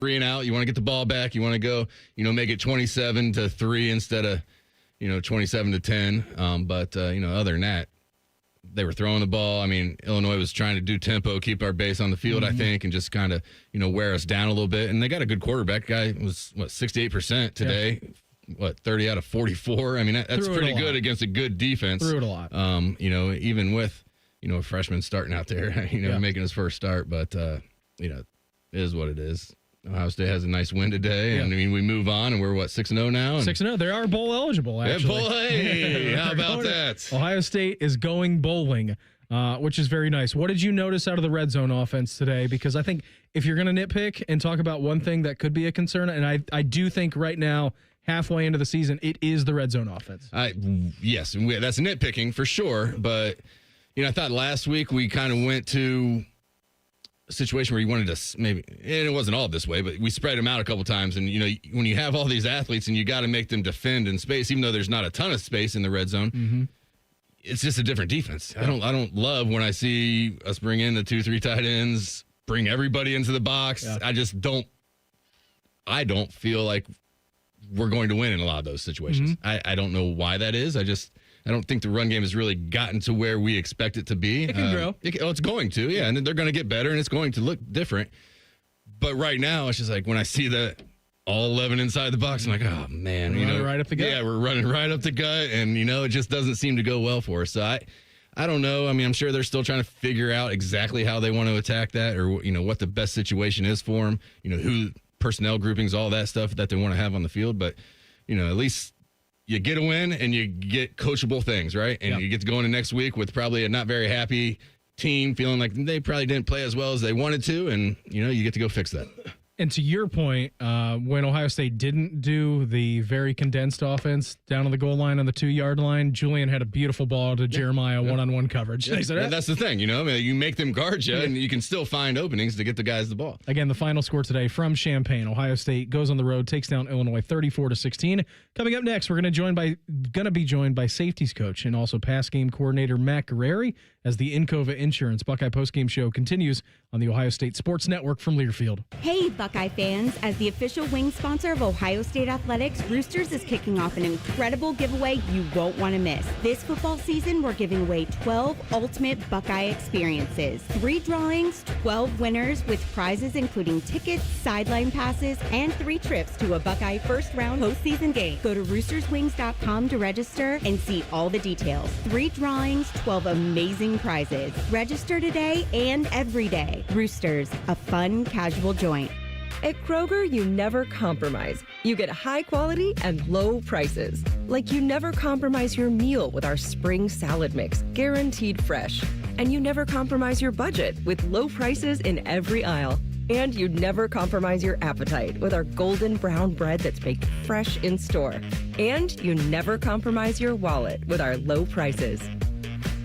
3 and out. You want to get the ball back. You want to go, make it 27-3 instead of, 27-10. But other than that, they were throwing the ball. I mean, Illinois was trying to do tempo, keep our base on the field, I think, and just kind of, wear us down a little bit. And they got a good quarterback. Guy was, 68% today. Yeah. 30 out of 44. I mean, that's pretty good against a good defense. Threw it a lot. Even with, a freshman starting out there, making his first start. But, it is what it is. Ohio State has a nice win today, and we move on, and we're 6-0 now. 6-0. They are bowl eligible, actually. Yeah, hey, how about that? Ohio State is going bowling, which is very nice. What did you notice out of the red zone offense today? Because I think if you're going to nitpick and talk about one thing that could be a concern, and I do think right now, halfway into the season, it is the red zone offense. Yes, that's nitpicking for sure. But I thought last week we kind of went to situation where you wanted to maybe, and it wasn't all this way, but we spread them out a couple times. And, when you have all these athletes and you got to make them defend in space, even though there's not a ton of space in the red zone, it's just a different defense. Yeah. I don't love when I see us bring in the 2-3 tight ends, bring everybody into the box. Yeah. I don't feel like we're going to win in a lot of those situations. I don't know why that is. I don't think the run game has really gotten to where we expect it to be. It can grow. It's going to, yeah. And they're going to get better, and it's going to look different. But right now, it's just like when I see that all 11 inside the box, I'm like, oh, man. We're running right up the gut. Yeah, we're running right up the gut, and, it just doesn't seem to go well for us. So I don't know. I mean, I'm sure they're still trying to figure out exactly how they want to attack that or, what the best situation is for them, who personnel groupings, all that stuff that they want to have on the field. But, at least you get a win and you get coachable things, right? And you get to go into next week with probably a not very happy team feeling like they probably didn't play as well as they wanted to. And, you get to go fix that. And to your point, when Ohio State didn't do the very condensed offense down on the goal line on the 2-yard line, Julian had a beautiful ball to Jeremiah one-on-one coverage. Yeah. That's the thing, you make them guard you, and you can still find openings to get the guys the ball. Again, the final score today from Champaign. Ohio State goes on the road, takes down Illinois 34-16. Coming up next, we're going to be joined by safeties coach and also pass game coordinator Matt Guerreri as the Encova Insurance Buckeye Postgame Show continues on the Ohio State Sports Network from Learfield. Hey, Buckeye fans. As the official wing sponsor of Ohio State Athletics, Roosters is kicking off an incredible giveaway you won't want to miss. This football season, we're giving away 12 ultimate Buckeye experiences. 3 drawings, 12 winners with prizes including tickets, sideline passes, and 3 trips to a Buckeye first-round postseason game. Go to roosterswings.com to register and see all the details. 3 drawings, 12 amazing prizes. Register today and every day. Roosters, a fun, casual joint. At Kroger, you never compromise. You get high quality and low prices. Like you never compromise your meal with our spring salad mix, guaranteed fresh. And you never compromise your budget with low prices in every aisle. And you'd never compromise your appetite with our golden brown bread that's baked fresh in store. And you never compromise your wallet with our low prices.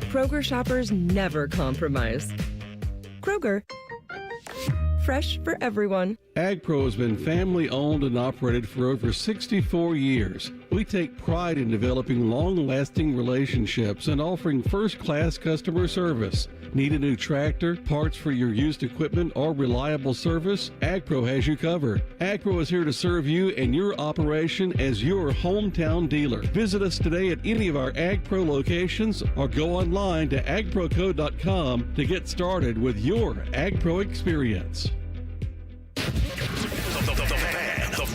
Kroger shoppers never compromise. Kroger. Fresh for everyone. AgPro has been family owned and operated for over 64 years. We take pride in developing long-lasting relationships and offering first-class customer service. Need a new tractor, parts for your used equipment, or reliable service? AgPro has you covered. AgPro is here to serve you and your operation as your hometown dealer. Visit us today at any of our AgPro locations or go online to agproco.com to get started with your AgPro experience. The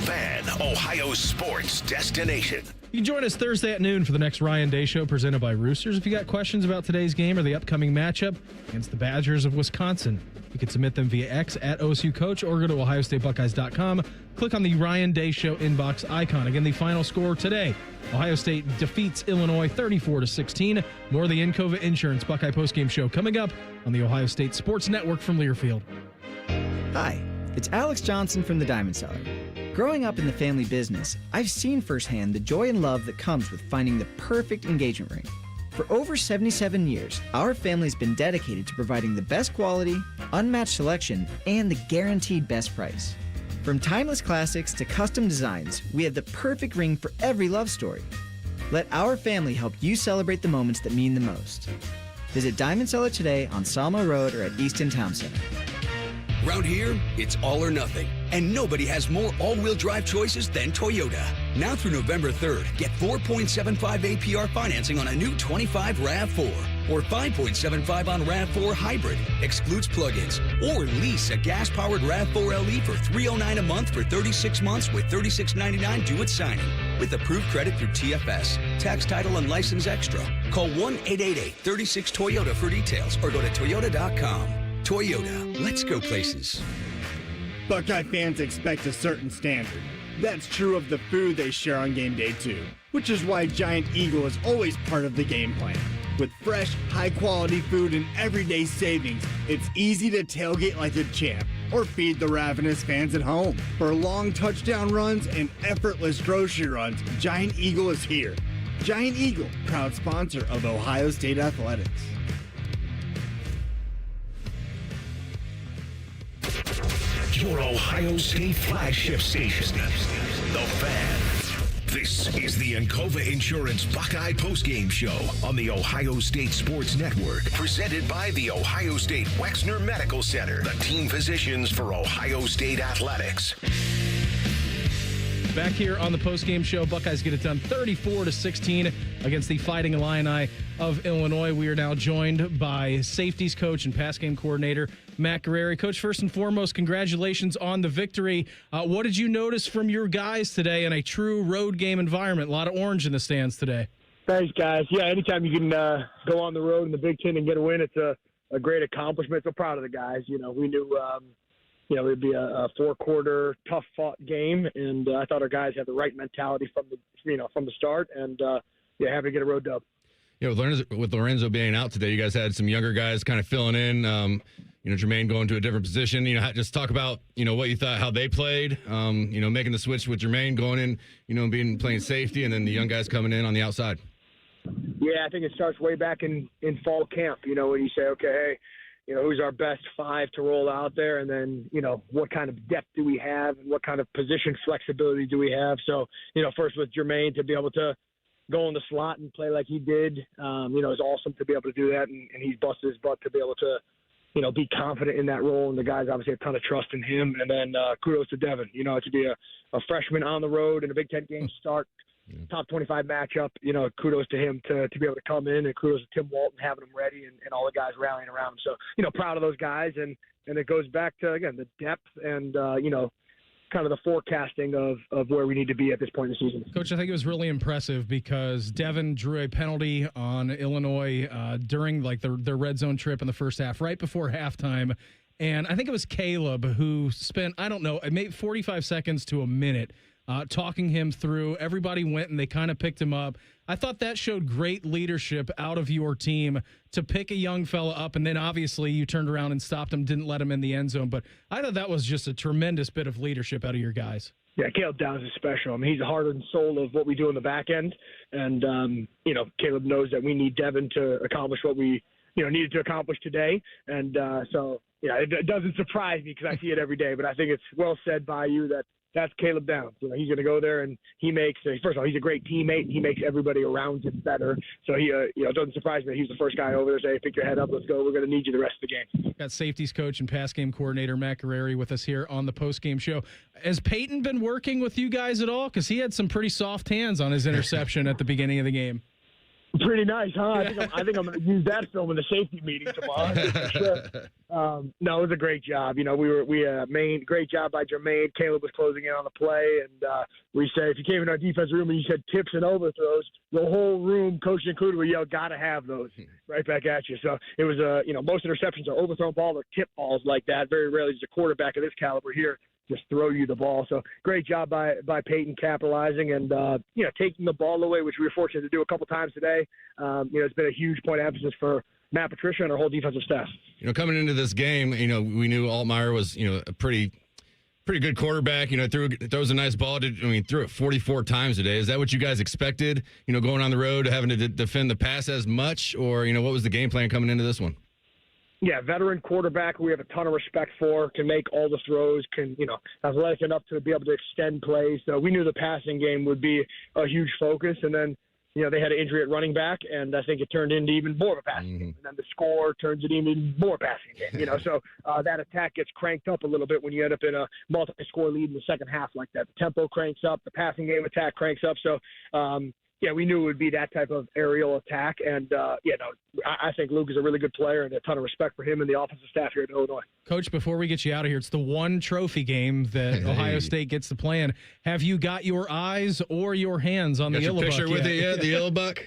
Fan, Ohio sports destination. You can join us Thursday at noon for the next Ryan Day Show presented by Roosters. If you got questions about today's game or the upcoming matchup against the Badgers of Wisconsin, you can submit them via X at OSU Coach or go to OhioStateBuckeyes.com. Click on the Ryan Day Show inbox icon. Again, the final score today. Ohio State defeats Illinois 34-16. More of the Encova Insurance Buckeye Postgame Show coming up on the Ohio State Sports Network from Learfield. Hi, it's Alex Johnson from the Diamond Cellar. Growing up in the family business, I've seen firsthand the joy and love that comes with finding the perfect engagement ring. For over 77 years, our family's been dedicated to providing the best quality, unmatched selection, and the guaranteed best price. From timeless classics to custom designs, we have the perfect ring for every love story. Let our family help you celebrate the moments that mean the most. Visit Diamond Cellar today on Salmo Road or at Easton Town Center. Round here, it's all or nothing. And nobody has more all-wheel drive choices than Toyota. Now through November 3rd, get 4.75 APR financing on a new 25 RAV4 or 5.75 on RAV4 Hybrid, excludes plug-ins, or lease a gas-powered RAV4 LE for $309 a month for 36 months with $36.99 due at signing. With approved credit through TFS, tax, title, and license extra. Call 1-888-36-TOYOTA for details or go to toyota.com. Toyota, let's go places. Buckeye fans expect a certain standard. That's true of the food they share on game day too, which is why Giant Eagle is always part of the game plan. With fresh, high-quality food and everyday savings, it's easy to tailgate like a champ or feed the ravenous fans at home. For long touchdown runs and effortless grocery runs, Giant Eagle is here. Giant Eagle, proud sponsor of Ohio State Athletics. Your Ohio State flagship station, The Fan. This is the Encova Insurance Buckeye Postgame Show on the Ohio State Sports Network, presented by the Ohio State Wexner Medical Center, the team physicians for Ohio State Athletics. Back here on the postgame show, Buckeyes get it done 34-16 against the Fighting Illini of Illinois. We are now joined by safeties coach and pass game coordinator Matt Guerrieri. Coach, first and foremost, congratulations on the victory. What did you notice from your guys today in a true road game environment? A lot of orange in the stands today. Thanks, guys. Yeah, anytime you can go on the road in the Big Ten and get a win, it's a great accomplishment. So proud of the guys. You know, we knew it'd be a four-quarter, tough-fought game, and I thought our guys had the right mentality from the start, and happy to get a road dub. Yeah, with Lorenzo being out today, you guys had some younger guys kind of filling in. Jermaine going to a different position. Just talk about what you thought, how they played. Making the switch with Jermaine going in, playing safety, and then the young guys coming in on the outside. Yeah, I think it starts way back in fall camp. When you say, okay, hey, who's our best five to roll out there, and then, what kind of depth do we have and what kind of position flexibility do we have? So, first with Jermaine to be able to go in the slot and play like he did, it's awesome to be able to do that, and he's busted his butt to be able to, be confident in that role, and the guys obviously have a ton of trust in him. And then kudos to Devin, to be a freshman on the road in a Big Ten game start, top 25 matchup, kudos to him to be able to come in, and kudos to Tim Walton having him ready and all the guys rallying around him. So, proud of those guys, and it goes back to, again, the depth and, kind of the forecasting of where we need to be at this point in the season. Coach, I think it was really impressive because Devin drew a penalty on Illinois during their red zone trip in the first half, right before halftime. And I think it was Caleb who spent, maybe 45 seconds to a minute talking him through. Everybody went and they kind of picked him up. I thought that showed great leadership out of your team to pick a young fella up, and then obviously you turned around and stopped him, didn't let him in the end zone. But I thought that was just a tremendous bit of leadership out of your guys. Yeah, Caleb Downs is special. I mean, he's the heart and soul of what we do in the back end. And, Caleb knows that we need Devin to accomplish what we, needed to accomplish today. And it doesn't surprise me because I see it every day. But I think it's well said by you that that's Caleb Downs. He's going to go there, and he makes first of all, he's a great teammate, and he makes everybody around him better. So he, it doesn't surprise me that he's the first guy over there to say, pick your head up, let's go. We're going to need you the rest of the game. Got safeties coach and pass game coordinator Matt Guerrieri with us here on the postgame show. Has Peyton been working with you guys at all? Because he had some pretty soft hands on his interception at the beginning of the game. Pretty nice, huh? I think I'm going to use that film in the safety meeting tomorrow. For sure. No, it was a great job. Great job by Jermaine. Caleb was closing in on the play, and we say if you came in our defense room and you said tips and overthrows, the whole room, coach included, would yell, "Got to have those!" right back at you. So it was most interceptions are overthrown ball or tip balls like that. Very rarely does a quarterback of this caliber here just throw you the ball. So great job by Peyton capitalizing and, taking the ball away, which we were fortunate to do a couple times today. It's been a huge point of emphasis for Matt Patricia and our whole defensive staff. Coming into this game, we knew Altmaier was, a pretty good quarterback. Throws a nice ball. Threw it 44 times today. Is that what you guys expected, going on the road, having to defend the pass as much? Or, what was the game plan coming into this one? Yeah, veteran quarterback we have a ton of respect for, can make all the throws, can, athletic enough to be able to extend plays. So we knew the passing game would be a huge focus. And then, they had an injury at running back, and I think it turned into even more of a passing game. And then the score turns into even more passing game. So that attack gets cranked up a little bit when you end up in a multi-score lead in the second half like that. The tempo cranks up, the passing game attack cranks up. So, we knew it would be that type of aerial attack. And, I think Luke is a really good player, and a ton of respect for him and the offensive staff here at Illinois. Coach, before we get you out of here, it's the one trophy game that Ohio State gets to play in. Have you got your eyes or your hands on the Yellow Buck picture with the Yellow Buck?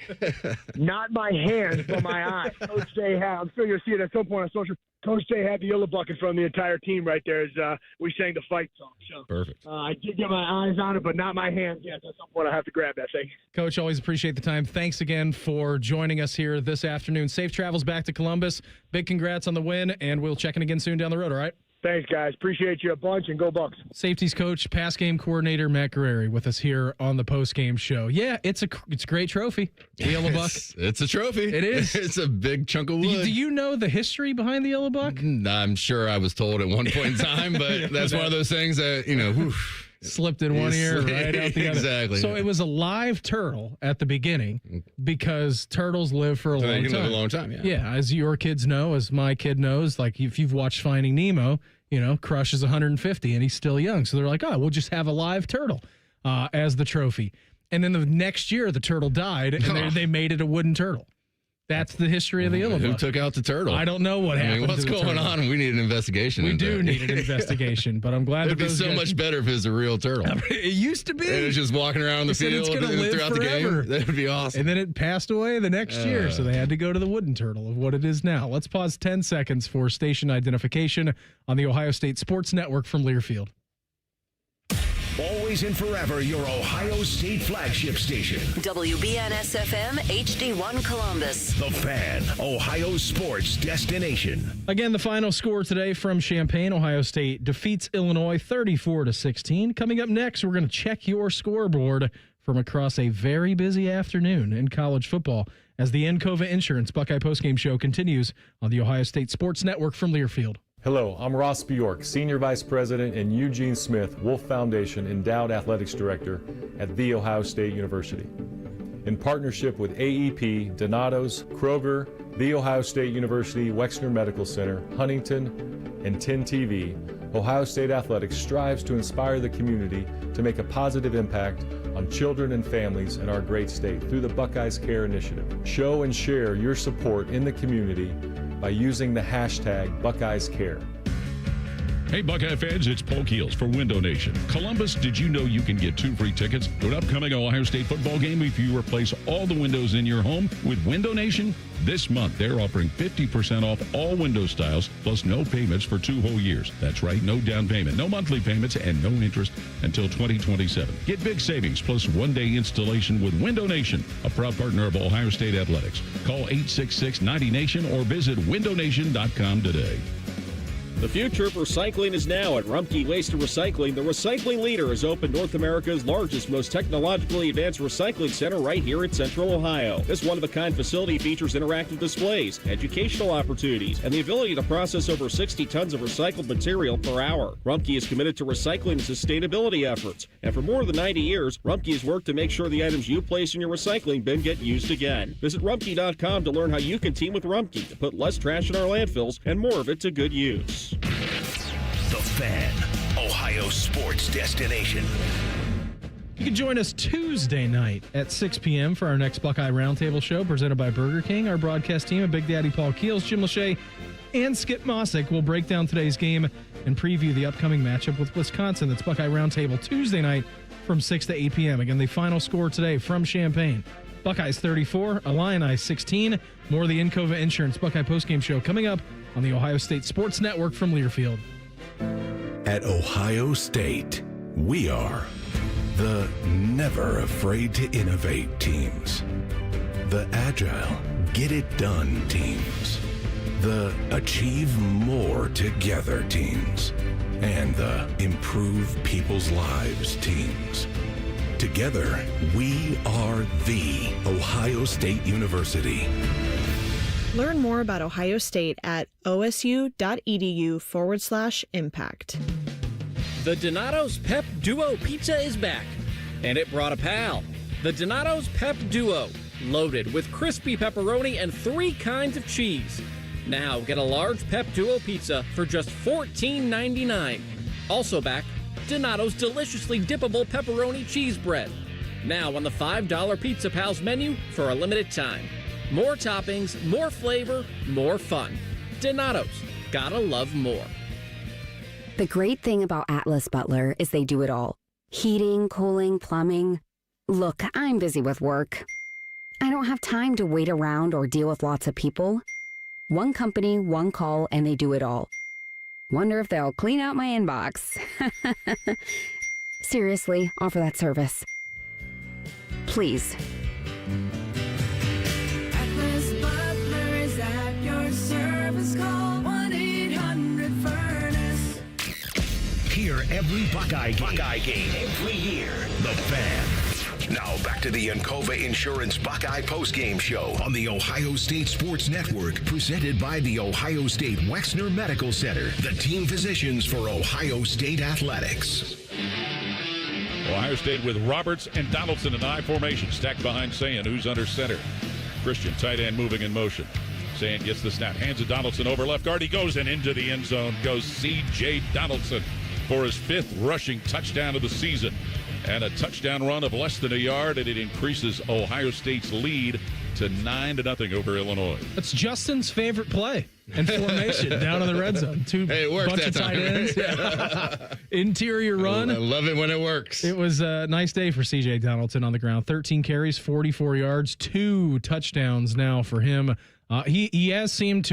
Not my hands, but my eyes. Coach Jay I'm sure you'll see it at some point on social. Coach Jay had the Yellow Buck in front of the entire team right there as we sang the fight song. So, perfect. I did get my eyes on it, but not my hands yet. At some point, I have to grab that thing. Coach, always appreciate the time. Thanks again for joining us here this afternoon. Safe travels back to Columbus. Big congrats on the win, and we'll check in again soon down the road, all right? Thanks, guys. Appreciate you a bunch, and go Bucks. Safeties coach, pass game coordinator Matt Guerreri with us here on the postgame show. Yeah, it's a great trophy. The Yellow Buck. It's a trophy. It is. It's a big chunk of wood. Do you know the history behind the Yellow Buck? I'm sure I was told at one point in time, but that's one of those things that, slipped in one ear, right out the other. Exactly. So it was a live turtle at the beginning because turtles live for a long time. Live a long time, yeah. Yeah, as your kids know, as my kid knows, like if you've watched Finding Nemo, Crush is 150 and he's still young. So they're like, we'll just have a live turtle as the trophy. And then the next year, the turtle died and they made it a wooden turtle. That's the history of the Yellow Buck. Who took out the turtle? I don't know what happened. What's going on? We need an investigation. We do need an investigation, but I'm glad it'd be so much better if it was a real turtle. It used to be. And it was just walking around the field throughout the game. That would be awesome. And then it passed away the next year, so they had to go to the wooden turtle of what it is now. Let's pause 10 seconds for station identification on the Ohio State Sports Network from Learfield. Always and forever your Ohio State flagship station. WBNS-FM HD1 Columbus. The Fan, Ohio sports destination. Again, the final score today from Champaign. Ohio State defeats Illinois 34-16. Coming up next, we're going to check your scoreboard from across a very busy afternoon in college football as the Encova Insurance Buckeye Postgame Show continues on the Ohio State Sports Network from Learfield. Hello, I'm Ross Bjork, Senior Vice President and Eugene Smith, Wolf Foundation Endowed Athletics Director at The Ohio State University. In partnership with AEP, Donato's, Kroger, The Ohio State University, Wexner Medical Center, Huntington, and 10 TV, Ohio State Athletics strives to inspire the community to make a positive impact on children and families in our great state through the Buckeyes Care Initiative. Show and share your support in the community by using the hashtag BuckeyesCare. Hey, Buckeye fans, it's Paul Keels for Window Nation. Columbus, did you know you can get 2 free tickets to an upcoming Ohio State football game if you replace all the windows in your home with Window Nation? This month, they're offering 50% off all window styles, plus no payments for 2 whole years. That's right, no down payment, no monthly payments, and no interest until 2027. Get big savings, plus 1-day installation with Window Nation, a proud partner of Ohio State Athletics. Call 866-90NATION or visit windownation.com today. The future of recycling is now at Rumpke Waste and Recycling. The recycling leader has opened North America's largest, most technologically advanced recycling center right here in Central Ohio. This one-of-a-kind facility features interactive displays, educational opportunities, and the ability to process over 60 tons of recycled material per hour. Rumpke is committed to recycling and sustainability efforts. And for more than 90 years, Rumpke has worked to make sure the items you place in your recycling bin get used again. Visit Rumpke.com to learn how you can team with Rumpke to put less trash in our landfills and more of it to good use. The Fan, Ohio sports destination. You can join us Tuesday night at 6 p.m. for our next Buckeye Roundtable show presented by Burger King. Our broadcast team of Big Daddy Paul Keels, Jim Lachey, and Skip Mossick will break down today's game and preview the upcoming matchup with Wisconsin. That's Buckeye Roundtable Tuesday night from 6 to 8 p.m. Again, the final score today from Champaign. Buckeyes 34, Illini 16. More of the Encova Insurance Buckeye Postgame Show coming up on the Ohio State Sports Network from Learfield. At Ohio State, we are the never afraid to innovate teams, the agile, get it done teams, the achieve more together teams, and the improve people's lives teams. Together, we are the Ohio State University. Learn more about Ohio State at osu.edu/impact. The Donato's Pep Duo Pizza is back, and it brought a pal. The Donato's Pep Duo, loaded with crispy pepperoni and 3 kinds of cheese. Now get a large Pep Duo pizza for just $14.99. Also back, Donato's deliciously dippable pepperoni cheese bread. Now on the $5 Pizza Pals menu for a limited time. More toppings, more flavor, more fun. Donato's, gotta love more. The great thing about Atlas Butler is they do it all. Heating, cooling, plumbing. Look, I'm busy with work. I don't have time to wait around or deal with lots of people. One company, one call, and they do it all. Wonder if they'll clean out my inbox. Seriously, offer that service. Please. Atlas Butler is at your service. Call 1-800-FURNACE. Hear every Buckeye game every year. The Fan. Now back to the Encova Insurance Buckeye Postgame Show on the Ohio State Sports Network, presented by the Ohio State Wexner Medical Center, the team physicians for Ohio State Athletics. Ohio State with Roberts and Donaldson in I formation, stacked behind Sayan, who's under center. Christian, tight end, moving in motion. Sayan gets the snap, hands it Donaldson over left guard. He goes and into the end zone goes C.J. Donaldson for his 5th rushing touchdown of the season. And a touchdown run of less than a yard, and it increases Ohio State's lead to 9-0 over Illinois. That's Justin's favorite play in formation down in the red zone. It worked bunch that of tight time. ends. Yeah. Interior run. I love it when it works. It was a nice day for C.J. Donaldson on the ground. 13 carries, 44 yards, 2 touchdowns now for him. He does seem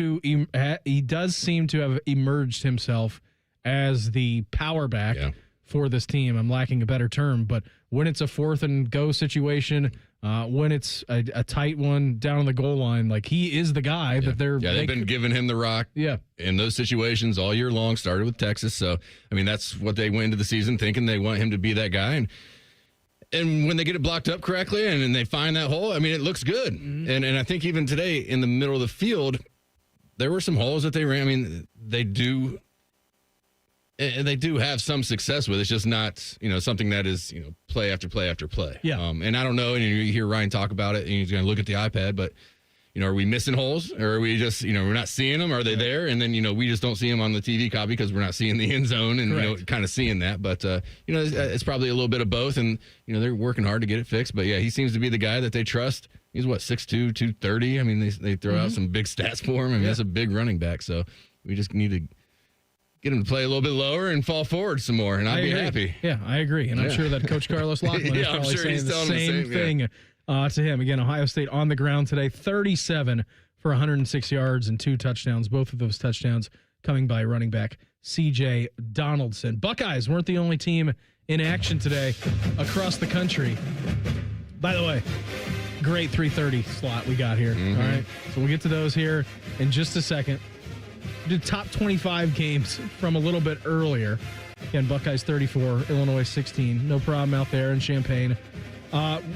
to have emerged himself as the power back. Yeah. For this team. I'm lacking a better term, but when it's a 4th and go situation, when it's a tight one down on the goal line, like he is the guy that they've been giving him the rock. Yeah, in those situations all year long. Started with Texas, so I mean that's what they went into the season thinking, they want him to be that guy, and when they get it blocked up correctly and they find that hole, I mean it looks good. Mm-hmm. And I think even today in the middle of the field, there were some holes that they ran. I mean they do have some success with it. It's just not, something that is, play after play after play. Yeah. And I don't know, and you hear Ryan talk about it, and he's going to look at the iPad, but, are we missing holes? Or are we just, we're not seeing them? Are they there? And then, we just don't see them on the TV copy because we're not seeing the end zone and, kind of seeing that. But, it's probably a little bit of both, and, they're working hard to get it fixed. But, yeah, he seems to be the guy that they trust. He's, 6'2", 230? I mean, they throw out some big stats for him. I mean, that's a big running back. So we just need to get him to play a little bit lower and fall forward some more, and I'd be happy. Yeah, I agree. And I'm sure that Coach Carlos Loughlin is probably saying the same thing to him. Again, Ohio State on the ground today, 37 for 106 yards and 2 touchdowns. Both of those touchdowns coming by running back C.J. Donaldson. Buckeyes weren't the only team in action today across the country. By the way, great 3:30 slot we got here. Mm-hmm. All right, so we'll get to those here in just a second. Did top 25 games from a little bit earlier. Again, Buckeyes 34, Illinois 16. No problem out there in Champaign.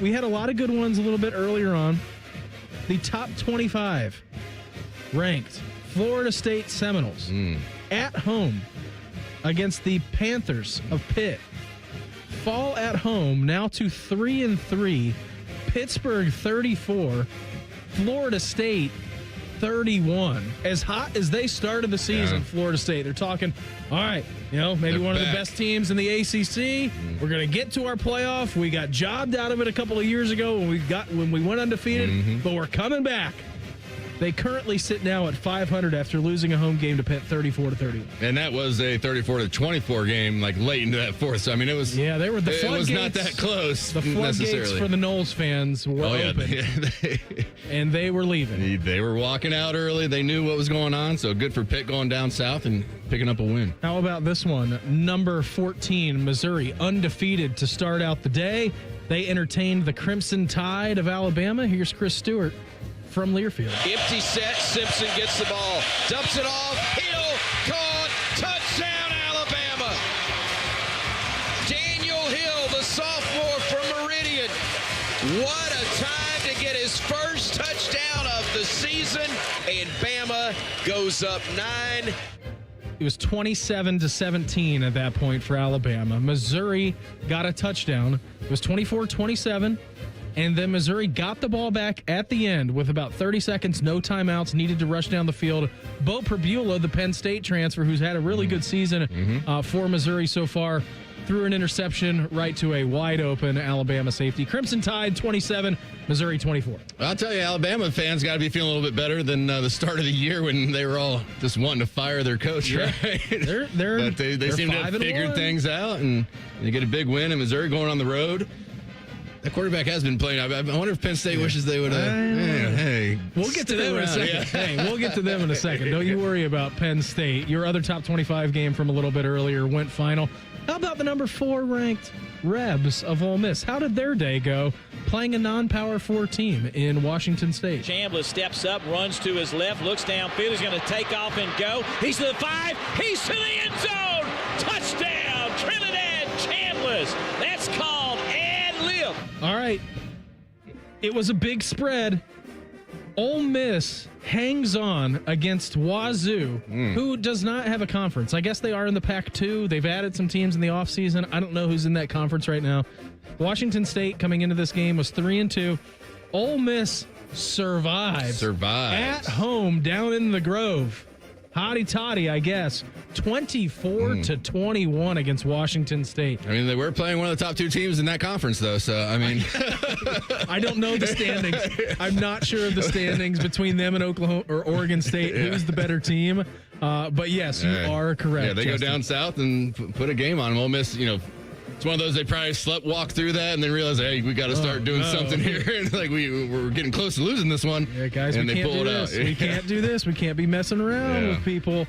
We had a lot of good ones a little bit earlier on. The top 25 ranked Florida State Seminoles at home against the Panthers of Pitt. Fall at home now to 3-3. Pittsburgh 34. Florida State 31. As hot as they started the season, Florida State, they're talking, all right, maybe one of the best teams in the ACC. We're going to get to our playoff. We got jobbed out of it a couple of years ago when we went undefeated, but we're coming back. They currently sit now at 500 after losing a home game to Pitt 34-31. And that was a 34-24 game, like late into that fourth. So I mean, it was the floodgates. It was not that close. The floodgates for the Noles fans were open, and they were leaving. They were walking out early. They knew what was going on. So good for Pitt going down south and picking up a win. How about this one? Number 14, Missouri, undefeated to start out the day. They entertained the Crimson Tide of Alabama. Here's Chris Stewart from Learfield. Empty set, Simpson gets the ball, dumps it off, Hill, caught, touchdown Alabama. Daniel Hill, the sophomore from Meridian. What a time to get his first touchdown of the season, and Bama goes up 9. It was 27-17 at that point for Alabama. Missouri got a touchdown. It was 24-27. And then Missouri got the ball back at the end with about 30 seconds, no timeouts, needed to rush down the field. Bo Perbula, the Penn State transfer, who's had a really good season for Missouri so far, threw an interception right to a wide-open Alabama safety. Crimson Tide 27, Missouri 24. I'll tell you, Alabama fans got to be feeling a little bit better than the start of the year when they were all just wanting to fire their coach, right? But they seem to have figured things out, and they get a big win in Missouri going on the road. That quarterback has been playing. I wonder if Penn State wishes they would have. Hey, we'll get to them in a second. Hey, we'll get to them in a second. Don't you worry about Penn State. Your other top 25 game from a little bit earlier went final. How about the number 4 ranked Rebs of Ole Miss? How did their day go playing a non-Power 4 team in Washington State? Chambliss steps up, runs to his left, looks downfield. He's going to take off and go. He's to the 5. He's to the end zone. Touchdown, Trinidad Chambliss. That's called ad-lib. All right. It was a big spread. Ole Miss hangs on against Wazoo, who does not have a conference. I guess they are in the Pac-2. They've added some teams in the offseason. I don't know who's in that conference right now. Washington State coming into this game was 3-2. Ole Miss survived. At home down in the Grove. Hotty toddy, I guess. 24-21 against Washington State. I mean, they were playing one of the top 2 teams in that conference, though. So, I mean, I don't know the standings. I'm not sure of the standings between them and Oklahoma or Oregon State. Who's the better team? But yes, you are correct. Yeah, they Justin. go down south and put a game on them. Ole Miss, it's one of those they probably walk through that and then realize, hey, we got to start doing something here. And like we're getting close to losing this one. Yeah, guys, and we can't do this. We can't do this. We can't be messing around with people.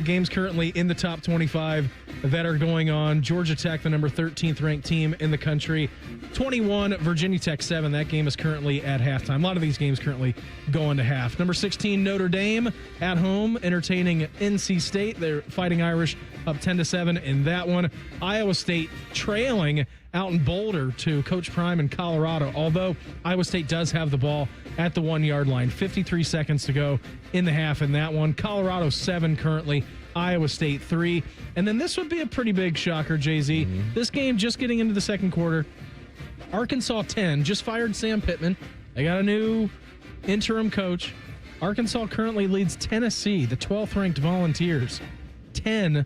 Games currently in the top 25 that are going on. Georgia Tech, the number 13th ranked team in the country. 21, Virginia Tech 7. That game is currently at halftime. A lot of these games currently going to half. Number 16, Notre Dame at home, entertaining NC State. They're Fighting Irish up 10-7 in that one. Iowa State trailing out in Boulder to Coach Prime in Colorado, although Iowa State does have the ball at the 1-yard line. 53 seconds to go in the half in that one. Colorado 7 currently, Iowa State 3. And then this would be a pretty big shocker, Jay-Z. This game just getting into the second quarter. Arkansas 10, just fired Sam Pittman. They got a new interim coach. Arkansas currently leads Tennessee, the 12th ranked Volunteers, 10-7.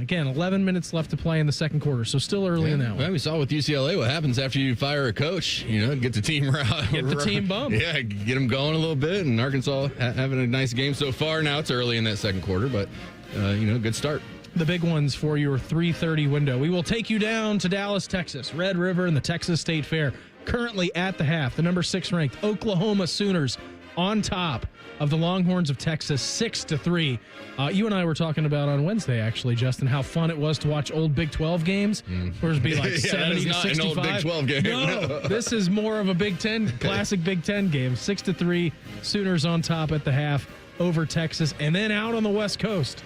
Again, 11 minutes left to play in the second quarter, so still early in that one. Well, we saw with UCLA what happens after you fire a coach. Get the team get the team bump. Yeah, get them going a little bit. And Arkansas having a nice game so far. Now it's early in that second quarter, but good start. The big ones for your 3:30 window. We will take you down to Dallas, Texas. Red River and the Texas State Fair. Currently at the half, the number 6 ranked Oklahoma Sooners on top of the Longhorns of Texas, 6-3. You and I were talking about on Wednesday, actually, Justin, how fun it was to watch old Big 12 games, where it'd be like 70-65. An old Big 12 game. No, this is more of a Big 10, classic Big 10 game. 6-3, Sooners on top at the half over Texas. And then out on the West Coast,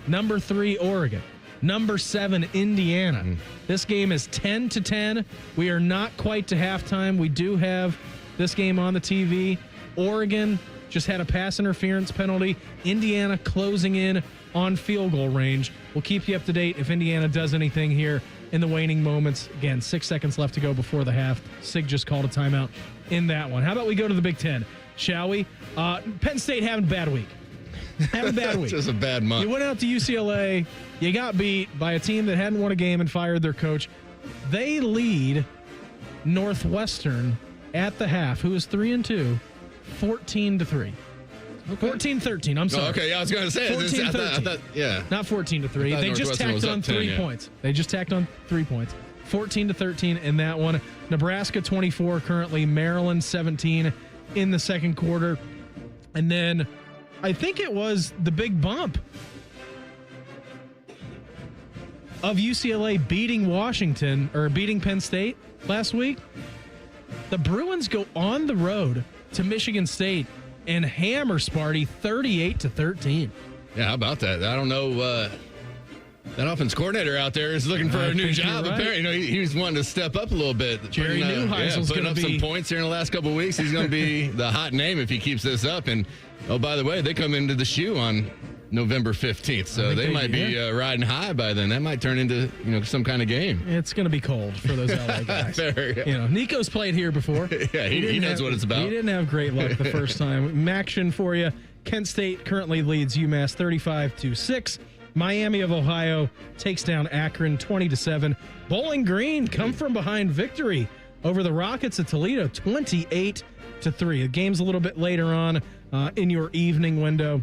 number 3, Oregon. Number 7, Indiana. This game is 10-10. We are not quite to halftime. We do have this game on the TV. Oregon just had a pass interference penalty. Indiana closing in on field goal range. We'll keep you up to date if Indiana does anything here in the waning moments. Again, 6 seconds left to go before the half. Sig just called a timeout in that one. How about we go to the Big Ten, shall we? Penn State having a bad week. Having a bad week. Just a bad month. You went out to UCLA. You got beat by a team that hadn't won a game and fired their coach. They lead Northwestern at the half, who is 3-2, 14-3. Okay. 14-13. I'm sorry. Okay, yeah, I was going to say 14-13. Yeah, not 14-3. They just tacked on 3 points. They just tacked on 3 points. 14-13 in that one. Nebraska 24 currently. Maryland 17 in the second quarter, and then I think it was the big bump of UCLA beating Washington or beating Penn State last week. The Bruins go on the road to Michigan State and hammer Sparty 38-13. Yeah, how about that? I don't know. That offense coordinator out there is looking for a new job. Right. Apparently, he's wanting to step up a little bit. Jerry Neuheisel's putting up some points here in the last couple of weeks. He's going to be the hot name if he keeps this up. And oh, by the way, they come into the shoe on November 15th, so they might be riding high by then. That might turn into some kind of game. It's going to be cold for those LA guys. Fair, yeah. Nico's played here before. Yeah, he knows what it's about. He didn't have great luck the first time. Action for you. Kent State currently leads UMass 35-6. Miami of Ohio takes down Akron 20-7. Bowling Green come from behind victory over the Rockets of Toledo 28-3. The game's a little bit later on in your evening window.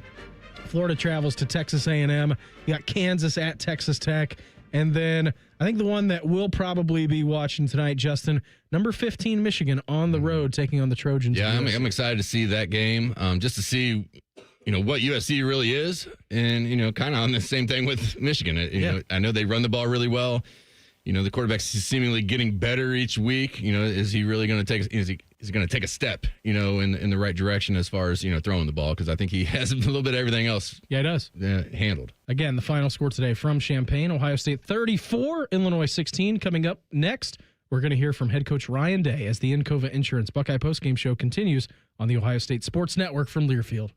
Florida travels to Texas A&M. You got Kansas at Texas Tech. And then I think the one that we'll probably be watching tonight, Justin, number 15 Michigan on the road taking on the Trojans. Yeah, I'm excited to see that game, just to see what USC really is, and kind of on the same thing with Michigan. I know they run the ball really well. The quarterback's seemingly getting better each week. Is he really going to take? Is he going to take a step? In the right direction as far as throwing the ball? Because I think he has a little bit of everything else. Yeah, he does. Handled. Again, the final score today from Champaign: Ohio State 34, Illinois 16. Coming up next, we're going to hear from head coach Ryan Day as the Encova Insurance Buckeye postgame show continues on the Ohio State Sports Network from Learfield.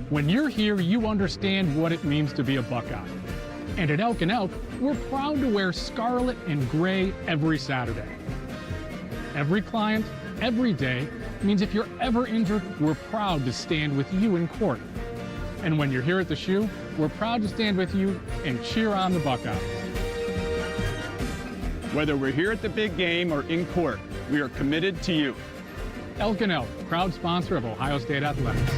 When you're here, you understand what it means to be a Buckeye. And at Elk & Elk, we're proud to wear scarlet and gray every Saturday. Every client, every day, means if you're ever injured, we're proud to stand with you in court. And when you're here at the shoe, we're proud to stand with you and cheer on the Buckeyes. Whether we're here at the big game or in court, we are committed to you. Elk & Elk, proud sponsor of Ohio State Athletics.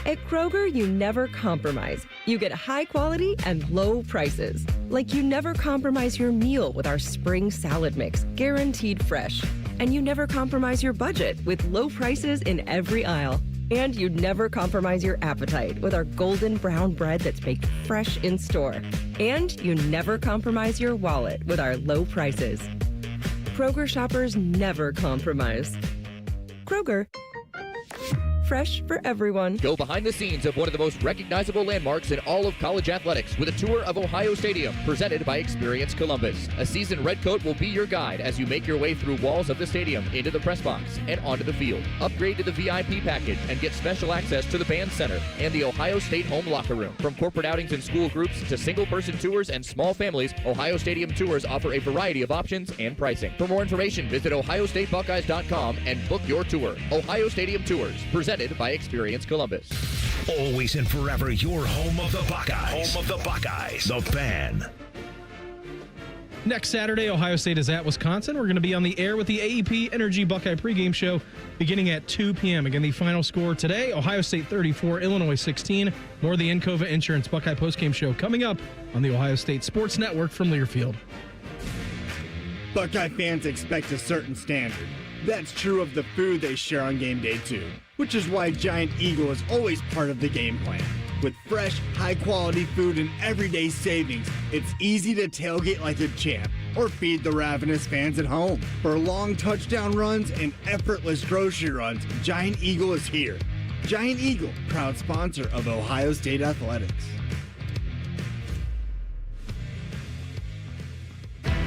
At Kroger, you never compromise. You get high quality and low prices. Like you never compromise your meal with our spring salad mix, guaranteed fresh. And you never compromise your budget with low prices in every aisle. And you never compromise your appetite with our golden brown bread that's baked fresh in store. And you never compromise your wallet with our low prices. Kroger shoppers never compromise. Kroger. Fresh for everyone. Go behind the scenes of one of the most recognizable landmarks in all of college athletics with a tour of Ohio Stadium presented by Experience Columbus. A seasoned redcoat will be your guide as you make your way through walls of the stadium, into the press box, and onto the field. Upgrade to the VIP package and get special access to the band center and the Ohio State home locker room. From corporate outings and school groups to single-person tours and small families, Ohio Stadium tours offer a variety of options and pricing. For more information, visit ohiostatebuckeyes.com and book your tour. Ohio Stadium Tours, presented by Experience Columbus. Always and forever your home of the Buckeyes. Home of the Buckeyes. The Fan. Next Saturday, Ohio State is at Wisconsin. We're going to be on the air with the AEP Energy Buckeye pregame show beginning at 2 p.m. Again, the final score today, Ohio State 34, Illinois 16. More of the Encova Insurance Buckeye postgame show coming up on the Ohio State Sports Network from Learfield. Buckeye fans expect a certain standard. That's true of the food they share on game day too, which is why Giant Eagle is always part of the game plan. With fresh, high-quality food and everyday savings, it's easy to tailgate like a champ or feed the ravenous fans at home. For long touchdown runs and effortless grocery runs, Giant Eagle is here. Giant Eagle, proud sponsor of Ohio State Athletics.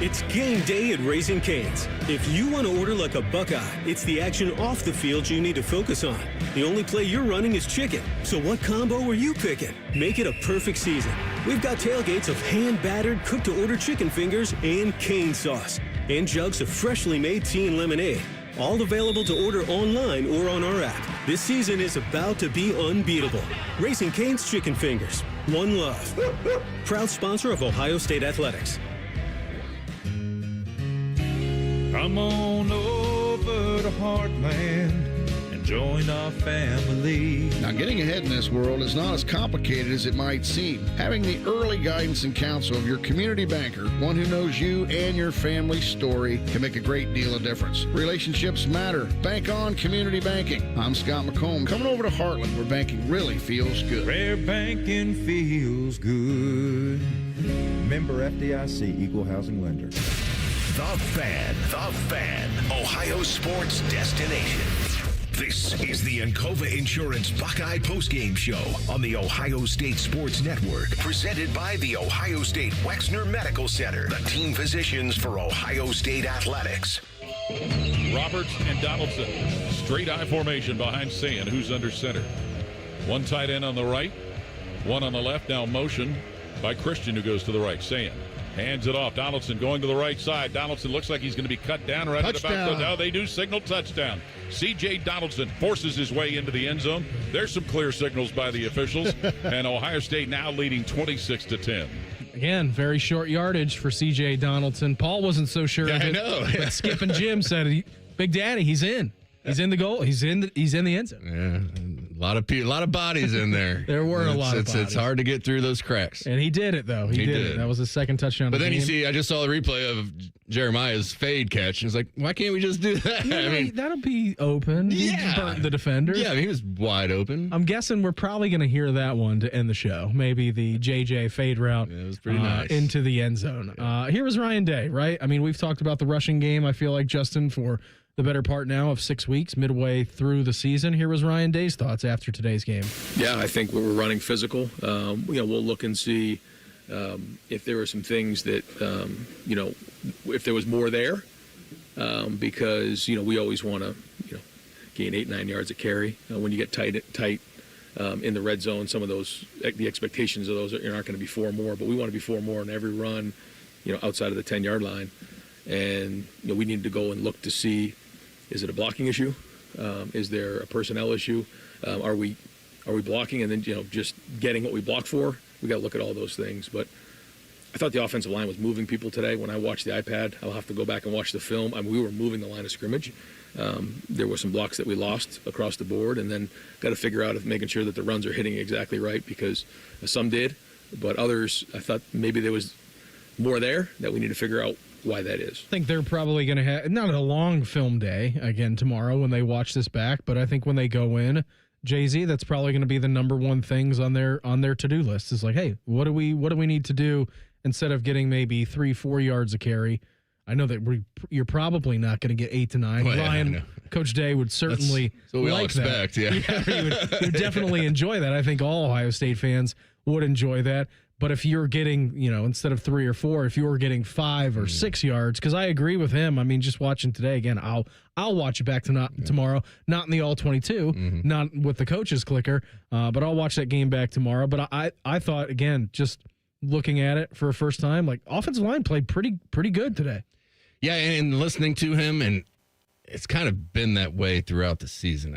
It's game day at Raising Cane's. If you want to order like a Buckeye, it's the action off the field you need to focus on. The only play you're running is chicken. So what combo are you picking? Make it a perfect season. We've got tailgates of hand-battered, cooked-to-order chicken fingers and cane sauce. And jugs of freshly made tea and lemonade. All available to order online or on our app. This season is about to be unbeatable. Raising Cane's Chicken Fingers. One love. Proud sponsor of Ohio State Athletics. Come on over to Heartland and join our family. Now, getting ahead in this world is not as complicated as it might seem. Having the early guidance and counsel of your community banker, one who knows you and your family's story, can make a great deal of difference. Relationships matter. Bank on community banking. I'm Scott McComb. Coming over to Heartland, where banking really feels good. Where banking feels good. Member FDIC, Equal Housing Lender. The Fan, Ohio sports destination. This is the Encova Insurance Buckeye postgame show on the Ohio State Sports Network, presented by the Ohio State Wexner Medical Center, the team physicians for Ohio State Athletics. Roberts and Donaldson, straight I formation behind Sand, who's under center. One tight end on the right, One on the left, now motion by Christian, who goes to the right. Sand hands it off. Donaldson going to the right side. Donaldson looks like he's going to be cut down right at about. Now they do signal touchdown. C.J. Donaldson forces his way into the end zone. There's some clear signals by the officials, and Ohio State now leading 26-10. Again, very short yardage for C.J. Donaldson. Paul wasn't so sure of it. I know. But Skip and Jim said, Big Daddy, he's in. He's in the goal. He's in the end zone. Yeah, a lot of bodies in there. There were a lot of bodies. It's hard to get through those cracks. And he did it, though. He did it. That was his second touchdown. But then you see, I just saw the replay of Jeremiah's fade catch. It's like, why can't we just do that? Yeah, I mean, that'll be open. He burnt the defender. Yeah, he was wide open. I'm guessing we're probably going to hear that one to end the show. Maybe the JJ fade route. Yeah, it was pretty nice. Into the end zone. Here was Ryan Day, right? I mean, we've talked about the rushing game, I feel like, Justin, for the better part now of 6 weeks, midway through the season. Here was Ryan Day's thoughts after today's game. Yeah, I think we're running physical. We'll look and see if there were some things that, if there was more there, because, we always want to, gain 8-9 yards a carry. When you get tight in the red zone, some of those, the expectations of those aren't going to be 4 more, but we want to be 4 more on every run, outside of the 10-yard line. And, we need to go and look to see, is it a blocking issue? Is there a personnel issue? Are we blocking and then, just getting what we block for? We got to look at all those things. But I thought the offensive line was moving people today. When I watched the iPad, I'll have to go back and watch the film. I mean, we were moving the line of scrimmage. There were some blocks that we lost across the board, and then got to figure out making sure that the runs are hitting exactly right, because some did, but others, I thought maybe there was more there that we need to figure out why that is. I think they're probably going to have, not a long film day again tomorrow when they watch this back, but I think when they go in, Jay-Z, that's probably going to be the number one things on their to-do list is like, hey, what do we need to do instead of getting maybe 3-4 yards a carry? I know that you're probably not going to get 8 to 9. Well, Ryan, Coach Day would certainly that's what we all like expect, that. yeah. He would definitely enjoy that. I think all Ohio State fans would enjoy that. But if you're getting, instead of 3 or 4, if you were getting 5 or 6 yards, because I agree with him. I mean, just watching today again, I'll watch it back tomorrow, not in the all 22, not with the coach's clicker, but I'll watch that game back tomorrow. But I thought again, just looking at it for a first time, like offensive line played pretty good today. Yeah, and listening to him, and it's kind of been that way throughout the season.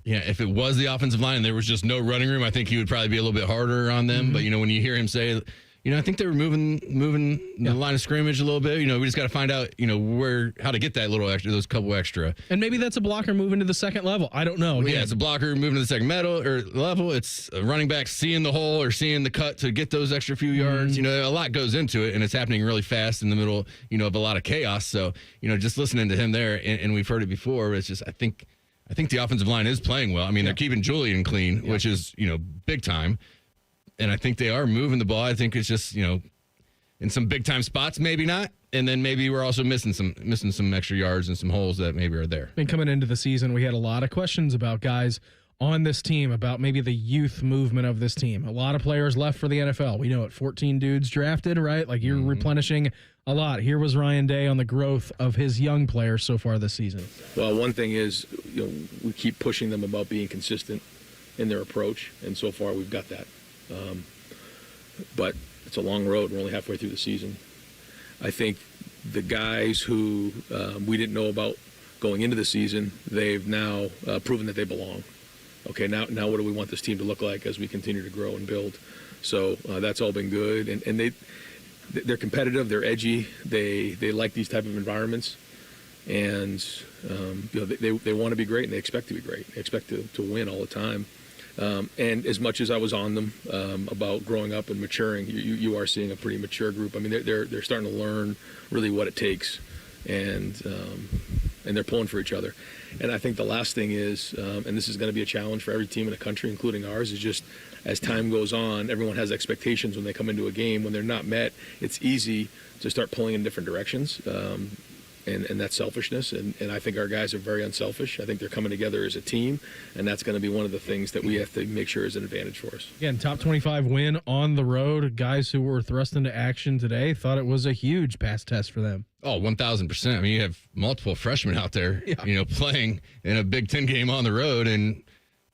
If it was the offensive line and there was just no running room, I think he would probably be a little bit harder on them. But, when you hear him say, I think they were moving the line of scrimmage a little bit. We just got to find out, how to get that little extra, those couple extra. And maybe that's a blocker moving to the second level. I don't know. Yeah, it's a blocker moving to the second level. It's a running back seeing the hole or seeing the cut to get those extra few yards. A lot goes into it, and it's happening really fast in the middle, of a lot of chaos. So, just listening to him there, and we've heard it before, it's just, I think the offensive line is playing well. I mean, they're keeping Julian clean, which is, big time. And I think they are moving the ball. I think it's just, in some big time spots, maybe not. And then maybe we're also missing some extra yards and some holes that maybe are there. And coming into the season, we had a lot of questions about guys on this team, about maybe the youth movement of this team. A lot of players left for the NFL. We know it, 14 dudes drafted, right? Like you're replenishing a lot. Here was Ryan Day on the growth of his young players so far this season. Well, one thing is, we keep pushing them about being consistent in their approach, and so far we've got that. But it's a long road. We're only halfway through the season. I think the guys who we didn't know about going into the season, they've now proven that they belong. Okay, now what do we want this team to look like as we continue to grow and build? So that's all been good, and they're competitive, they're edgy, they like these type of environments, and they want to be great and they expect to be great. They expect to win all the time. And as much as I was on them about growing up and maturing, you are seeing a pretty mature group. I mean, they're starting to learn really what it takes, and they're pulling for each other. And I think the last thing is, and this is going to be a challenge for every team in the country, including ours, is just as time goes on, everyone has expectations when they come into a game. When they're not met, it's easy to start pulling in different directions. And that's selfishness, and I think our guys are very unselfish. I think they're coming together as a team, and that's going to be one of the things that we have to make sure is an advantage for us. Again, top 25 win on the road. Guys who were thrust into action today thought it was a huge pass test for them. Oh, 1,000%. I mean, you have multiple freshmen out there, playing in a Big Ten game on the road, and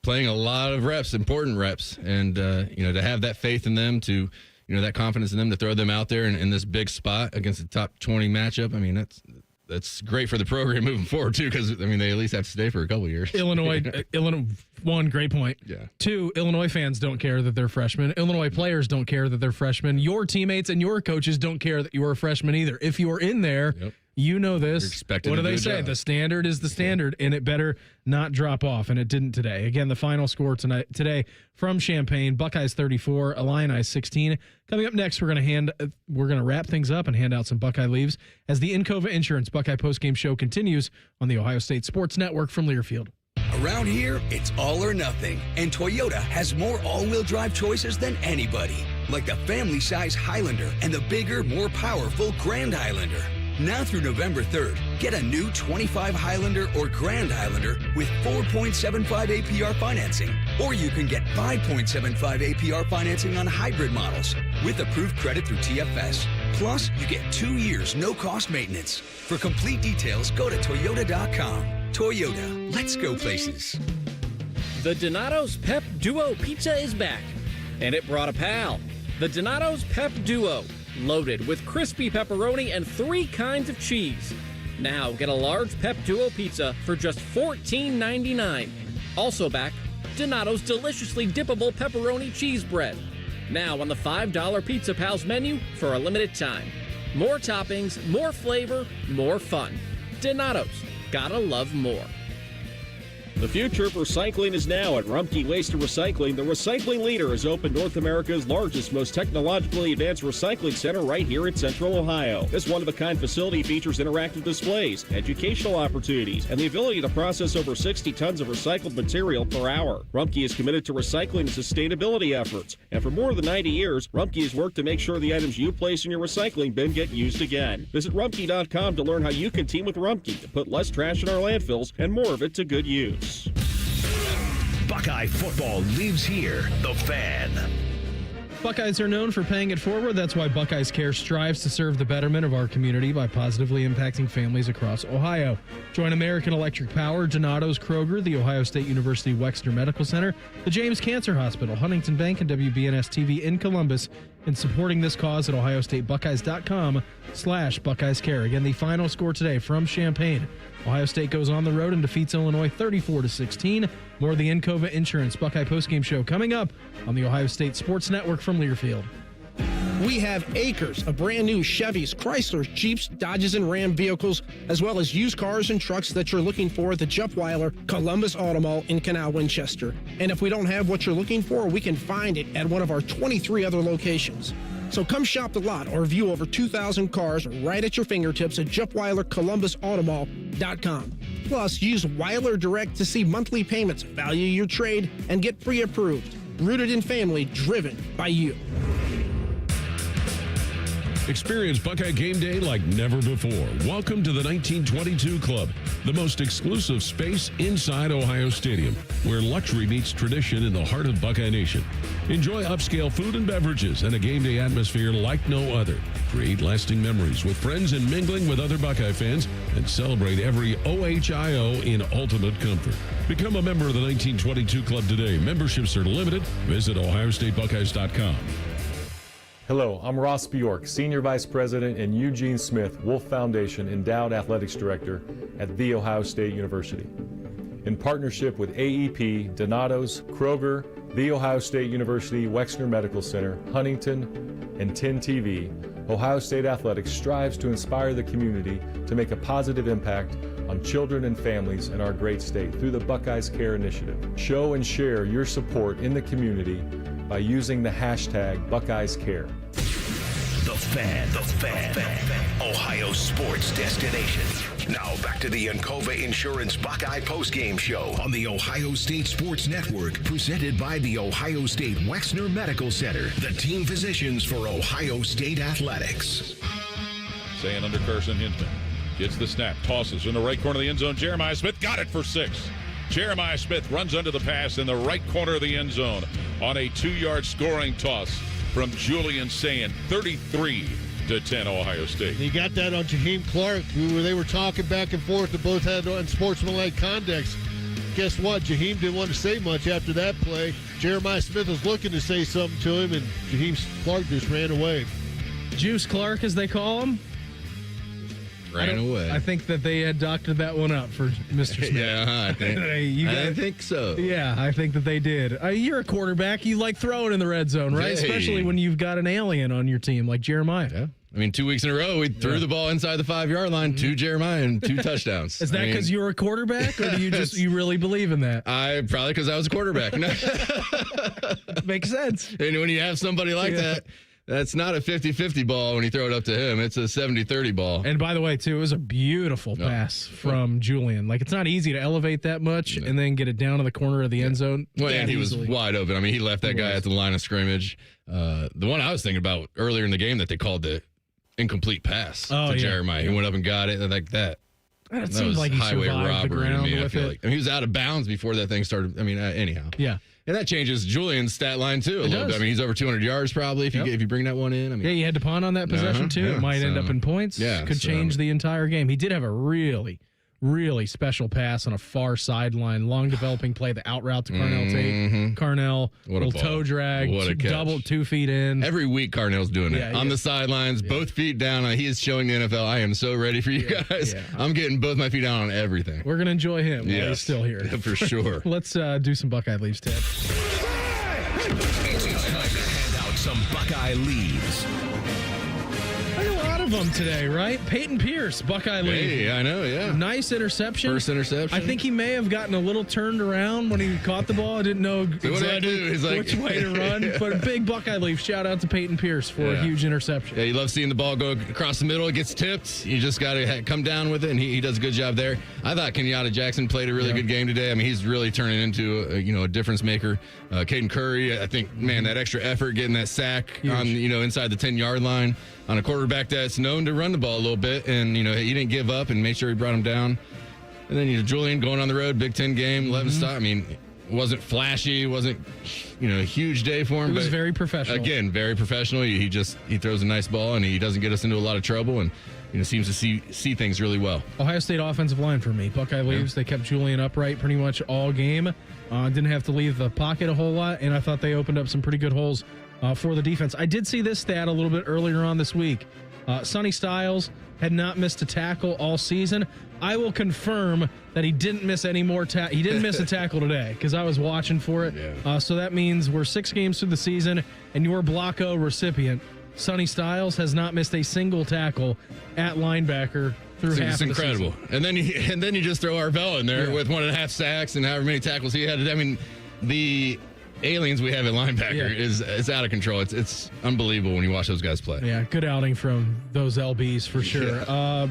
playing a lot of reps, important reps, and to have that faith in them, to that confidence in them to throw them out there in this big spot against the top 20 matchup. I mean, that's great for the program moving forward too, because they at least have to stay for a couple of years. Illinois, one, great point. Yeah. Two, Illinois fans don't care that they're freshmen. Illinois players don't care that they're freshmen. Your teammates and your coaches don't care that you're a freshman either. If you are in there, you know this. You're expected what to do they do a say? job. The standard is the standard, and it better not drop off, and it didn't today. Again, the final score today from Champaign: Buckeyes 34, Illini 16. Coming up next, we're going to wrap things up and hand out some Buckeye leaves as the Encova Insurance Buckeye postgame show continues on the Ohio State Sports Network from Learfield. Around here, it's all or nothing, and Toyota has more all-wheel drive choices than anybody, like the family-size Highlander and the bigger, more powerful Grand Highlander. Now through November 3rd, get a new 25 Highlander or Grand Highlander with 4.75 APR financing, or you can get 5.75 APR financing on hybrid models with approved credit through TFS. Plus, you get 2 years no-cost maintenance. For complete details, go to Toyota.com. Toyota, let's go places. The Donato's Pep Duo Pizza is back, and it brought a pal. The Donato's Pep Duo, loaded with crispy pepperoni and 3 kinds of cheese. Now get a large Pep Duo pizza for just $14.99. Also back, Donato's deliciously dippable pepperoni cheese bread. Now on the $5 Pizza Pals menu for a limited time. More toppings, more flavor, more fun. Donato's, gotta love more. The future of recycling is now at Rumpke Waste and Recycling. The recycling leader has opened North America's largest, most technologically advanced recycling center right here in Central Ohio. This one-of-a-kind facility features interactive displays, educational opportunities, and the ability to process over 60 tons of recycled material per hour. Rumpke is committed to recycling and sustainability efforts, and for more than 90 years, Rumpke has worked to make sure the items you place in your recycling bin get used again. Visit Rumpke.com to learn how you can team with Rumpke to put less trash in our landfills and more of it to good use. Buckeye football lives here. The Fan. Buckeyes are known for paying it forward. That's why Buckeyes Care strives to serve the betterment of our community by positively impacting families across Ohio. Join American Electric Power, Donato's, Kroger, the Ohio State University Wexner Medical Center, the James Cancer Hospital, Huntington Bank, and WBNS TV in Columbus in supporting this cause at ohiostatebuckeyes.com/Buckeyes Care. Again, the final score today from Champaign: Ohio State goes on the road and defeats Illinois 34-16. More of the Encova Insurance Buckeye postgame show coming up on the Ohio State Sports Network from Learfield. We have acres of brand new Chevys, Chryslers, Jeeps, Dodges, and Ram vehicles, as well as used cars and trucks that you're looking for at the Juppweiler Columbus Auto Mall in Canal Winchester. And if we don't have what you're looking for, we can find it at one of our 23 other locations. So come shop the lot or view over 2,000 cars right at your fingertips at JuppweilerColumbusAutomall.com. Plus, use Weiler Direct to see monthly payments, value your trade, and get pre-approved. Rooted in family, driven by you. Experience Buckeye game day like never before. Welcome to the 1922 Club, the most exclusive space inside Ohio Stadium, where luxury meets tradition in the heart of Buckeye Nation. Enjoy upscale food and beverages and a game day atmosphere like no other. Create lasting memories with friends and mingling with other Buckeye fans, and celebrate every OHIO in ultimate comfort. Become a member of the 1922 Club today. Memberships are limited. Visit OhioStateBuckeyes.com. Hello, I'm Ross Bjork, Senior Vice President and Eugene Smith, Wolf Foundation Endowed Athletics Director at The Ohio State University. In partnership with AEP, Donato's, Kroger, The Ohio State University Wexner Medical Center, Huntington, and 10 TV, Ohio State Athletics strives to inspire the community to make a positive impact on children and families in our great state through the Buckeyes Care Initiative. Show and share your support in the community by using the hashtag BuckeyesCare. The Fan. Ohio sports destination. Now back to the Encova Insurance Buckeye postgame show on the Ohio State Sports Network, presented by the Ohio State Wexner Medical Center, the team physicians for Ohio State Athletics. Saying under Carson Hinton. Gets the snap, tosses in the right corner of the end zone. Jeremiah Smith got it for 6. Jeremiah Smith runs under the pass in the right corner of the end zone on a 2-yard scoring toss from Julian Sayin, 33-10 Ohio State. He got that on Jaheim Clark, who they were talking back and forth. They both had unsportsmanlike conduct. guess what? Jaheim didn't want to say much after that play. Jeremiah Smith was looking to say something to him, and Jaheim Clark just ran away. Juice Clark, as they call him. Ran away. I think that they had doctored that one up for Mr. Smith. Yeah, I think so. Yeah, I think that they did. You're a quarterback. You like throwing in the red zone, right? Hey. Especially when you've got an alien on your team like Jeremiah. Yeah. I mean, 2 weeks in a row, we threw the ball inside the 5-yard line to Jeremiah and 2 touchdowns. Is that because you're a quarterback, or do you really believe in that? Probably because I was a quarterback. No. Makes sense. And when you have somebody like that, that's not a 50-50 ball when you throw it up to him. It's a 70-30 ball. And by the way, too, it was a beautiful pass from Julian. Like, it's not easy to elevate that much and then get it down to the corner of the end zone. Well, and he was wide open. I mean, he left that guy at the line of scrimmage. The one I was thinking about earlier in the game that they called the incomplete pass to Jeremiah. He went up and got it like that. It that seemed was like he highway survived the robbery to ground me. I with feel it. like. I mean, he was out of bounds before that thing started. I mean, anyhow. Yeah. And that changes Julian's stat line too a little bit. I mean, he's over 200 yards probably if you bring that one in. I mean, yeah, you had to punt on that possession too. It might end up in points. Yeah, could change the entire game. He did have a really special pass on a far sideline, long developing play, the out route to Carnell Tate. Carnell, little toe drag, double 2 feet in. Every week Carnell's doing it. On the sidelines, both feet down. He is showing the NFL, I am so ready for you guys. Yeah. I'm getting both my feet down on everything. We're going to enjoy him while he's still here. For sure. Let's do some Buckeye leaves, Ted. It's time to hand out some Buckeye leaves. A lot of them today, right? Peyton Pierce, Buckeye leave. Hey, I know, yeah. Nice interception. First interception. I think he may have gotten a little turned around when he caught the ball. I didn't know exactly what do I do? He's like, which way to run. But a big Buckeye leave. Shout out to Peyton Pierce for a huge interception. Yeah, you love seeing the ball go across the middle. It gets tipped. You just got to come down with it, and he does a good job there. I thought Kenyatta Jackson played a really good game today. I mean, he's really turning into a difference maker. Caden Curry, I think, man, that extra effort getting that sack on inside the 10-yard line on a quarterback that's known to run the ball a little bit, and he didn't give up and made sure he brought him down. And then Julian going on the road, Big Ten game, 11 stop. I mean, it wasn't flashy, it wasn't a huge day for him. It was but very professional. Again, very professional. He throws a nice ball, and he doesn't get us into a lot of trouble, and seems to see things really well. Ohio State offensive line for me. Buckeye leaves. They kept Julian upright pretty much all game. Didn't have to leave the pocket a whole lot, and I thought they opened up some pretty good holes for the defense. I did see this stat a little bit earlier on this week. Sonny Styles had not missed a tackle all season. I will confirm that he didn't miss any more he didn't miss a tackle today because I was watching for it. Yeah. So that means we're 6 games through the season, and your Blocko recipient, Sonny Styles, has not missed a single tackle at linebacker through half of the incredible. season. And then you just throw Arvell in there with 1.5 sacks and however many tackles he had. I mean, the aliens we have at linebacker is out of control. It's unbelievable when you watch those guys play. Yeah, good outing from those LBs for sure. Yeah.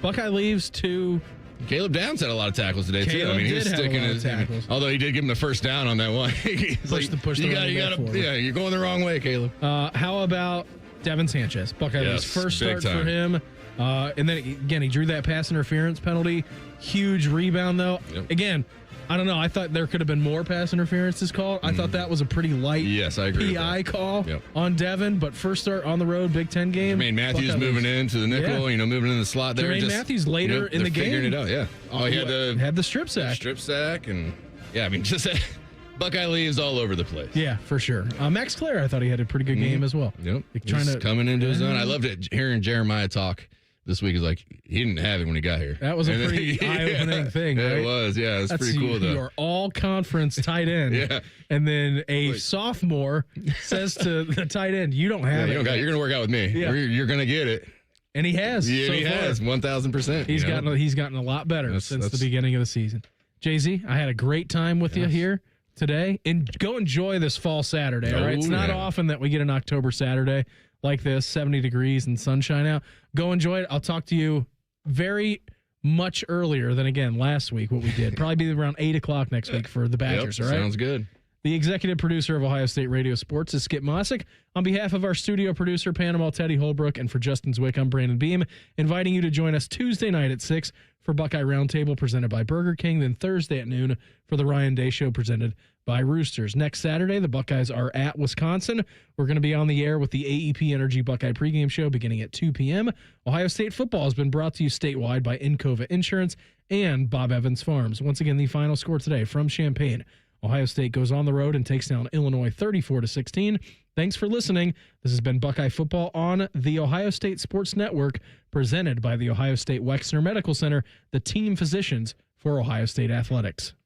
Buckeye leaves to Caleb Downs had a lot of tackles today too. I mean, he was sticking his tackles. Although he did give him the first down on that one. You're going the wrong way, Caleb. How about Devin Sanchez? Buckeye leaves first start for him. And then again, he drew that pass interference penalty. Huge rebound though. Yep. Again, I don't know. I thought there could have been more pass interferences called. I thought that was a pretty light I agree PI call on Devin, but first start on the road, Big Ten game. Jermaine Matthews moving into the nickel, moving in the slot there. Jermaine Matthews later in the game. Figuring it out, yeah. He had the strip sack. And I mean, just Buckeye leaves all over the place. Yeah, for sure. Max Clare, I thought he had a pretty good game as well. Yep. He's coming into his own. I loved it hearing Jeremiah talk this week. Is like he didn't have it when he got here. That was a pretty eye-opening thing, right? It was, yeah. It's pretty cool, though. You're all-conference tight end. And then a sophomore says to the tight end, you don't have it. You're going to work out with me. Yeah. You're going to get it. And he has. Yeah, he has, 1,000%. He's gotten a lot better since the beginning of the season. Jay-Z, I had a great time with you here today. And go enjoy this fall Saturday, all right? It's not often that we get an October Saturday like this, 70 degrees and sunshine out. Go enjoy it. I'll talk to you very much earlier than, again, last week, what we did. Probably be around 8 o'clock next week for the Badgers, all right? Sounds good. The executive producer of Ohio State Radio Sports is Skip Mossick. On behalf of our studio producer, Panama Teddy Holbrook, and for Justin Zwick, I'm Brandon Beam, inviting you to join us Tuesday night at 6 for Buckeye Roundtable presented by Burger King, then Thursday at noon for the Ryan Day Show presented by Roosters. Next Saturday, the Buckeyes are at Wisconsin. We're going to be on the air with the AEP Energy Buckeye pregame show beginning at 2 p.m. Ohio State football has been brought to you statewide by Encova Insurance and Bob Evans Farms. Once again, the final score today from Champaign. Ohio State goes on the road and takes down Illinois 34-16. Thanks for listening. This has been Buckeye Football on the Ohio State Sports Network, presented by the Ohio State Wexner Medical Center, the team physicians for Ohio State Athletics.